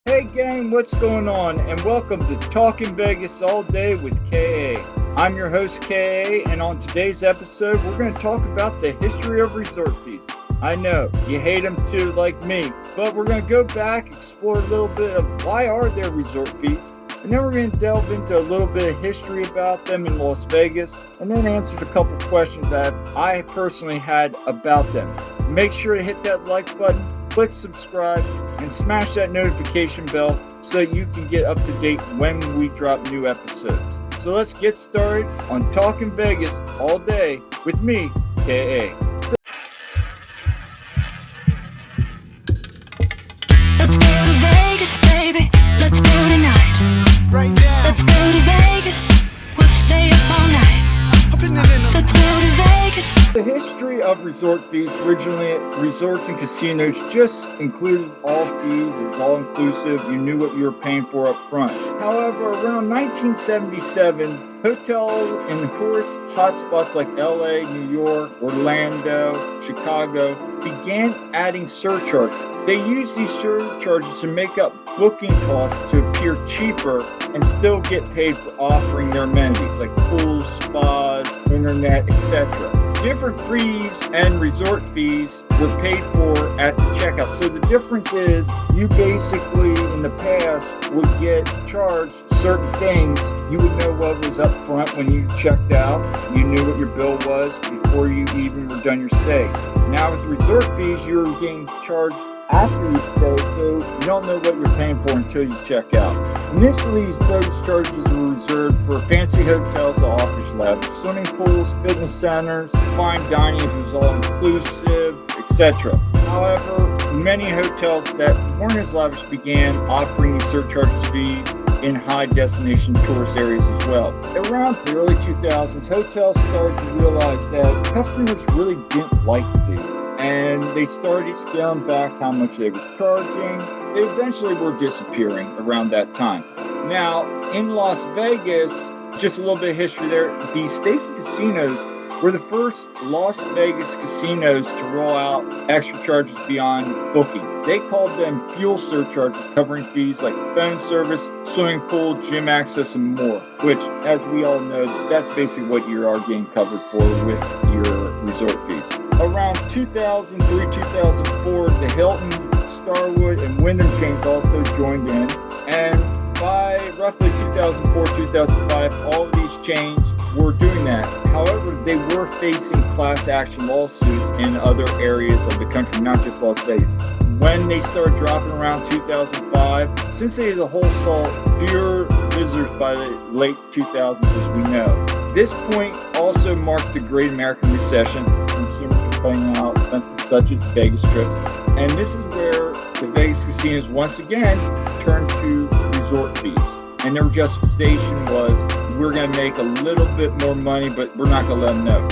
Hey gang, what's going on? And welcome to Talkin Vegas All Day with KA. I'm your host KA, and on today's episode, we're going to talk about the history of resort fees. I know, you hate them too, like me, but we're going to go back, explore a little bit of why are there resort fees, and then we're going to delve into a little bit of history about them in Las Vegas, and then answer a couple questions that I personally had about them. Make sure to hit that like button, click subscribe, and smash that notification bell so that you can get up to date when we drop new episodes. So let's get started on Talkin Vegas all day with me, KA. Let's go to Vegas, baby. Let's go tonight. Right now. Let's go to Vegas. We'll stay up all night. Let's go to Vegas. The history of resort fees, originally resorts and casinos just included all fees, it was all inclusive, you knew what you were paying for up front. However, around 1977, hotels in tourist hotspots like LA, New York, Orlando, Chicago began adding surcharges. They used these surcharges to make up booking costs to appear cheaper and still get paid for offering their amenities like pools, spas, internet, etc. Different fees and resort fees were paid for at the checkout. So the difference is you basically in the past would get charged certain things. You would know what was up front when you checked out. You knew what your bill was before you even were done your stay. Now with resort fees, you're getting charged after you stay, so you don't know what you're paying for until you check out. Initially, those charges were reserved for fancy hotels that offers lavish swimming pools, fitness centers, fine dining if it was all inclusive, etc. However, many hotels that weren't as lavish began offering these surcharges fees in high destination tourist areas as well. Around the early 2000s, hotels started to realize that customers really didn't like fees, and they started scaling back how much they were charging. They eventually were disappearing around that time. Now, in Las Vegas, just a little bit of history there, the Stacy casinos were the first Las Vegas casinos to roll out extra charges beyond booking. They called them fuel surcharges, covering fees like phone service, swimming pool, gym access, and more, which, as we all know, that's basically what you are getting covered for with your resort fees. Around 2003-2004, the Hilton, Starwood, and Wyndham chains also joined in, and by roughly 2004-2005, all of these chains were doing that. However, they were facing class action lawsuits in other areas of the country, not just Las Vegas. When they started dropping around 2005, Cincinnati as a whole saw fewer visitors by the late 2000s, as we know. This point also marked the Great American Recession. Consumers were playing out expenses such as Vegas trips, and this is where the Vegas casinos once again turned to resort fees. And their justification was, we're going to make a little bit more money, but we're not going to let them know.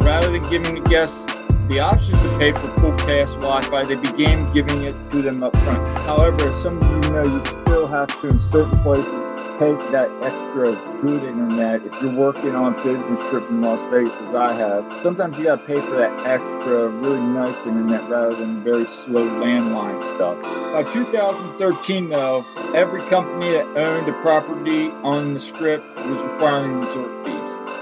Rather than giving the guests the options to pay for pool pass Wi-Fi, they began giving it to them up front. However, as some of you know, you still have to, in certain places, pay for that extra good internet. If you're working on business trips in Las Vegas, as I have, sometimes you got to pay for that extra, really nice internet rather than very slow landline stuff. By 2013, though, every company that owned a property on the Strip was requiring resort fees.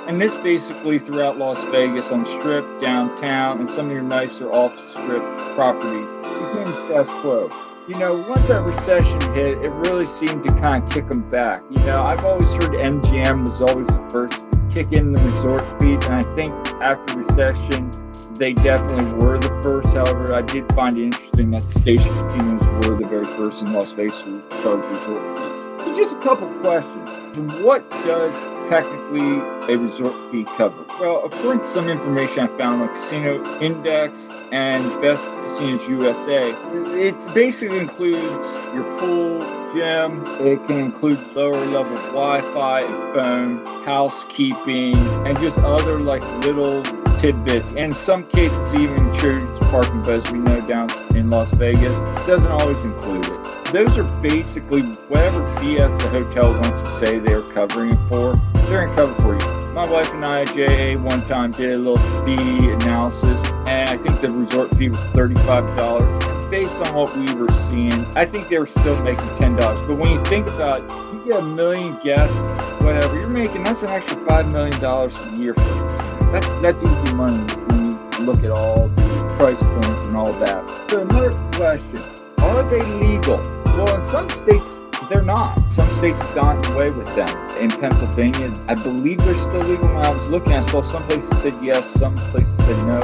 And this basically throughout Las Vegas on the Strip, downtown, and some of your nicer off-Strip properties became status quo. You know, once that recession hit, it really seemed to kind of kick them back. You know, I've always heard MGM was always the first to kick in the resort fees, and I think after recession, they definitely were the first. However, I did find it interesting that the station casinos were the very first in Las Vegas to charge resort fees. So just a couple questions. What does technically a resort fee cover? Well, according to some information I found on Casino Index and Best Casinos USA, it basically includes your pool, gym. It can include lower level Wi-Fi and phone, housekeeping, and just other like little tidbits. In some cases, even includes parking, but as we know down in Las Vegas, it doesn't always include it. Those are basically whatever BS the hotel wants to say they're covering it for, they're going to cover for you. My wife and I at JA one time did a little fee analysis, and I think the resort fee was $35. based on what we were seeing, I think they were still making $10. But when you think about it, you get 1 million guests, whatever you're making, that's an extra $5 million a year for us. That's easy money when you look at all the price points and all that. So another question, are they legal? Well, in some states, they're not. Some states have gotten away with them. In Pennsylvania, I believe they're still legal. When I was looking, I saw some places said yes, some places said no.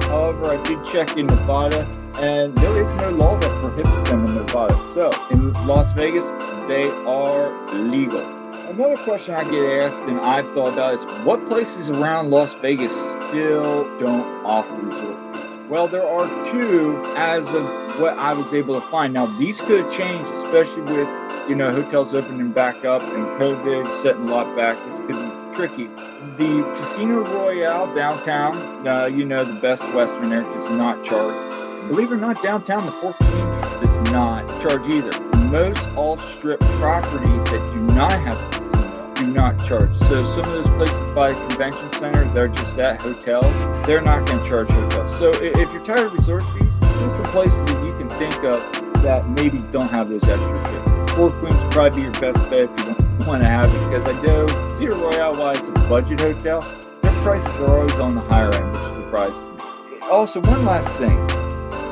However, I did check in Nevada, and there is no law that prohibits them in Nevada. So, in Las Vegas, they are legal. Another question I get asked and I've thought about is, what places around Las Vegas still don't offer resort fees? Well, there are two as of what I was able to find. Now, these could have changed, especially with hotels opening back up and COVID setting a lot back. This could be tricky. The Casino Royale downtown, the Best Western there, does not charge. Believe it or not, downtown, the Four Queens does not charge either. Most off-strip properties that do not have a casino do not charge. So some of those places by the convention center, they're just that hotel. They're not going to charge hotels. So if you're tired of resort fees, there's some places that you can think of that maybe don't have those extra fees. Four Queens would probably be your best bet if you don't want to have it, because I know Casino Royale, while it's a budget hotel, their prices are always on the higher end, which surprises me. Also, one last thing.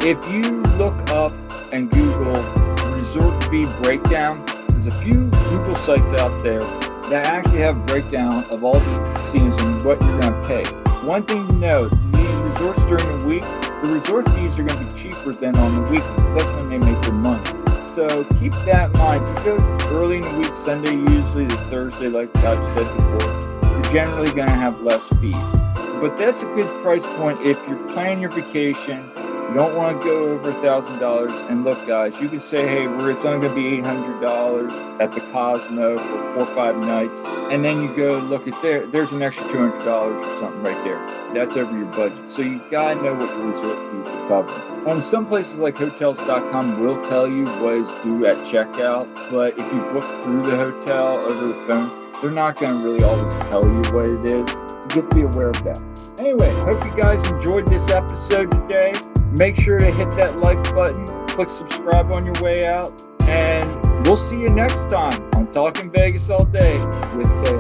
If you look up and Google resort fee breakdown, there's a few Google sites out there that actually have a breakdown of all the casinos and what you're going to pay. One thing to know, these resorts during the week, the resort fees are going to be cheaper than on the weekends. That's when they make their money. So keep that in mind. If you go early in the week, Sunday usually, to Thursday, like I've said before, you're generally going to have less fees. But that's a good price point if you're planning your vacation. You don't want to go over $1,000. And look, guys, you can say, hey, it's only going to be $800 at the Cosmo for 4 or 5 nights. And then you go look at there's an extra $200 or something right there. That's over your budget. So you got to know what your resort fees are covering. And some places like Hotels.com will tell you what is due at checkout. But if you book through the hotel over the phone, they're not going to really always tell you what it is. So just be aware of that. Anyway, hope you guys enjoyed this episode today. Make sure to hit that like button, click subscribe on your way out, and we'll see you next time on Talkin' Vegas All Day with K.